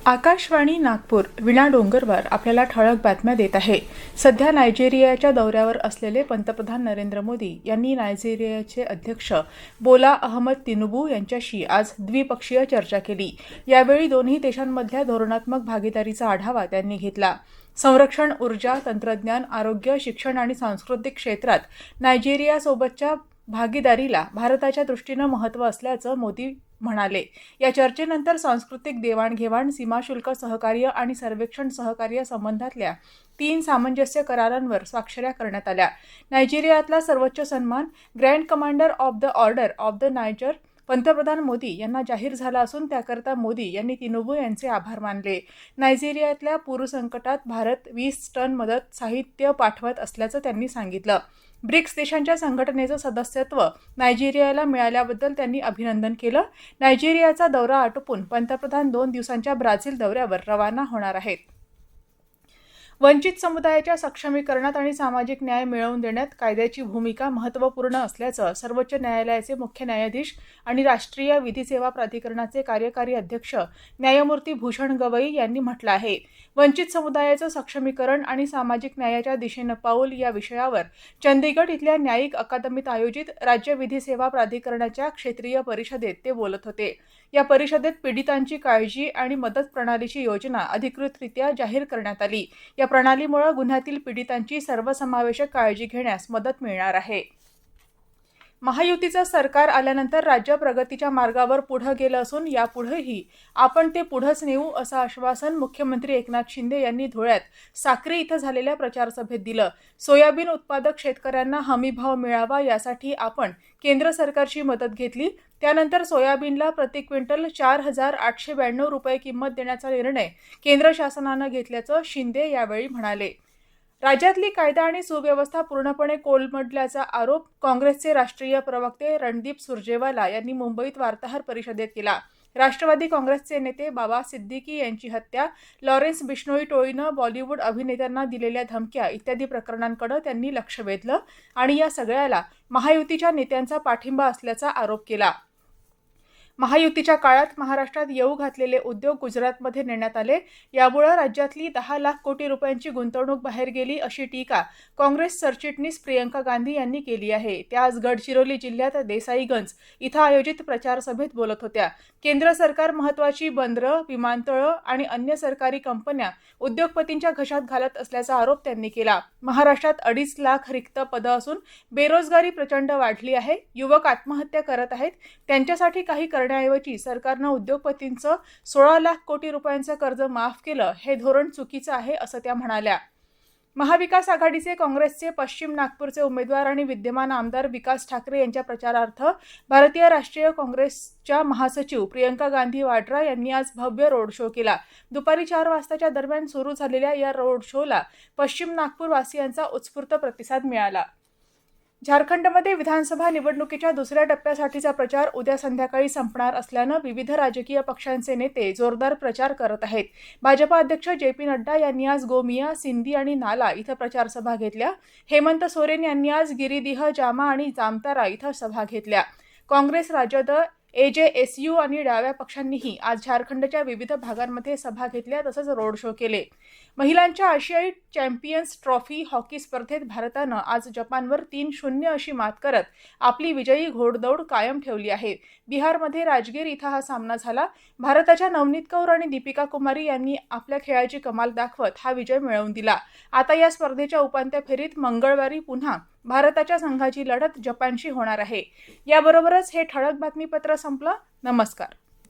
आकाशवाणी नागपूर विना डोंगरवार आपल्याला ठळक बातम्या देत आहे। सध्या नायजेरियाच्या दौऱ्यावर असलेले पंतप्रधान नरेंद्र मोदी यांनी नायजेरियाचे अध्यक्ष बोला अहमद तिनुबू यांच्याशी आज द्विपक्षीय चर्चा केली। यावेळी दोन्ही देशांमधल्या धोरणात्मक भागीदारीचा आढावा त्यांनी घेतला। संरक्षण, ऊर्जा, तंत्रज्ञान, आरोग्य, शिक्षण आणि सांस्कृतिक क्षेत्रात नायजेरियासोबतच्या भागीदारीला भारताच्या दृष्टीने महत्त्व असल्याचं मोदी म्हणाले। या चर्चेनंतर सांस्कृतिक देवाणघेवाण, सीमाशुल्क सहकार्य आणि सर्वेक्षण सहकार्य संबंधातल्या 3 सामंजस्य करारांवर स्वाक्षऱ्या करण्यात आल्या। नायजेरियातला सर्वोच्च सन्मान grand commander of the order of the Niger पंतप्रधान मोदी यांना जाहीर झाला असून त्याकरता मोदी यांनी तिनुबू यांचे आभार मानले। नायजेरियातल्या पूरसंकटात भारत 20 टन मदत साहित्य पाठवत असल्याचं त्यांनी सांगितलं। ब्रिक्स देशांच्या संघटनेचं सदस्यत्व नायजेरियाला मिळाल्याबद्दल त्यांनी अभिनंदन केलं। नायजेरियाचा दौरा आटोपून पंतप्रधान 2 दिवसांच्या ब्राझील दौऱ्यावर रवाना होणार आहेत। वंचित समुदायाच्या सक्षमीकरणात आणि सामाजिक न्याय मिळवून देण्यात कायद्याची भूमिका महत्त्वपूर्ण असल्याचं सर्वोच्च न्यायालयाचे मुख्य न्यायाधीश आणि राष्ट्रीय विधी सेवा प्राधिकरणाचे कार्यकारी अध्यक्ष न्यायमूर्ती भूषण गवई यांनी म्हटलं आहे। वंचित समुदायाचं सक्षमीकरण आणि सामाजिक न्यायाच्या दिशेनं पाऊल या विषयावर चंदीगड इथल्या न्यायिक अकादमीत आयोजित राज्य विधी सेवा प्राधिकरणाच्या क्षेत्रीय परिषदेत ते बोलत होते। या परिषदेत पीडितांची काळजी आणि मदत प्रणालीची योजना अधिकृतरित्या जाहीर करण्यात आली। या प्रणालीमुळे गुन्ह्यातील पीडितांची सर्वसमावेशक काळजी घेण्यास मदत मिळणार आहे। महायुतीचं सरकार आल्यानंतर राज्य प्रगतीच्या मार्गावर पुढे गेलं असून यापुढेही आपण ते पुढेच नेऊ असं आश्वासन मुख्यमंत्री एकनाथ शिंदे यांनी धुळ्यात साक्री इथं झालेल्या प्रचारसभेत दिलं। सोयाबीन उत्पादक शेतकऱ्यांना हमीभाव मिळावा यासाठी आपण केंद्र सरकारची मदत घेतली। त्यानंतर सोयाबीनला प्रति क्विंटल 4,892 रुपये किंमत देण्याचा निर्णय केंद्र शासनानं घेतल्याचं शिंदे यावेळी म्हणाले। राज्यातली कायदा आणि सुव्यवस्था पूर्णपणे कोलमडल्याचा आरोप काँग्रेसचे राष्ट्रीय प्रवक्ते रणदीप सुरजेवाला यांनी मुंबईत वार्ताहर परिषदेत केला। राष्ट्रवादी काँग्रेसचे नेते बाबा सिद्दीकी यांची हत्या, लॉरेन्स बिश्नोई टोळीनं बॉलिवूड अभिनेत्यांना दिलेल्या धमक्या इत्यादी प्रकरणांकडे त्यांनी लक्ष वेधलं आणि या सगळ्याला महायुतीच्या नेत्यांचा पाठिंबा असल्याचा आरोप केला। महायुतीच्या काळात महाराष्ट्रात येऊ घातलेले उद्योग गुजरातमध्ये नेण्यात आले, यामुळे राज्यातली 10 लाख कोटी रुपयांची गुंतवणूक बाहेर गेली अशी टीका काँग्रेस सरचिटणीस प्रियंका गांधी यांनी केली आहे। त्या आज गडचिरोली जिल्ह्यात देसाईगंज इथं आयोजित प्रचार सभेत बोलत होत्या। केंद्र सरकार महत्त्वाची बंदरं, विमानतळं आणि अन्य सरकारी कंपन्या उद्योगपतींच्या घशात घालत असल्याचा आरोप त्यांनी केला। महाराष्ट्रात 2.5 लाख रिक्त पदं असून बेरोजगारी प्रचंड वाढली आहे। युवक आत्महत्या करत आहेत, त्यांच्यासाठी काही करण्याऐवजी सरकारनं उद्योगपतींचं 16 लाख कोटी रुपयांचं कर्ज माफ केलं, हे धोरण चुकीचं आहे असं त्या म्हणाल्या। महाविकास आघाडीचे काँग्रेसचे पश्चिम नागपूरचे उमेदवार आणि विद्यमान आमदार विकास ठाकरे यांच्या प्रचारार्थ भारतीय राष्ट्रीय काँग्रेसच्या महासचिव प्रियंका गांधी वाड्रा यांनी आज भव्य रोड शो केला। दुपारी 4 वाजताच्या दरम्यान सुरू झालेल्या या रोड शोला पश्चिम नागपूर वासियांचा उत्स्फूर्त प्रतिसाद मिळाला। झारखंडमध्ये विधानसभा निवडणुकीच्या दुसऱ्या टप्प्यासाठीचा प्रचार उद्या संध्याकाळी संपणार असल्यानं विविध राजकीय पक्षांचे नेते जोरदार प्रचार करत आहेत। भाजपा अध्यक्ष जे.पी. नड्डा यांनी आज गोमिया, सिंधी आणि नाला इथं प्रचारसभा घेतल्या। हेमंत सोरेन यांनी आज गिरिदीह, जामा आणि जामतारा इथं सभा घेतल्या। काँग्रेस, राजद, AJSU आणि डाव्या पक्षांनीही आज झारखंडच्या विविध भागांमध्ये सभा घेतल्या, तसंच रोड शो केले। महिलांच्या आशियाई चॅम्पियन्स ट्रॉफी हॉकी स्पर्धेत भारतानं आज जपानवर 3-0 अशी मात करत आपली विजयी घोडदौड कायम ठेवली आहे। बिहारमध्ये राजगीर इथं हा सामना झाला। भारताच्या नवनीत कौर आणि दीपिका कुमारी यांनी आपल्या खेळाची कमाल दाखवत हा विजय मिळवून दिला। आता या स्पर्धेच्या उपांत्य फेरीत मंगळवारी पुन्हा भारताच्या संघाची लढत जपानशी होणार आहे। याबरोबरच हे ठळक बातमीपत्र संपलं। नमस्कार।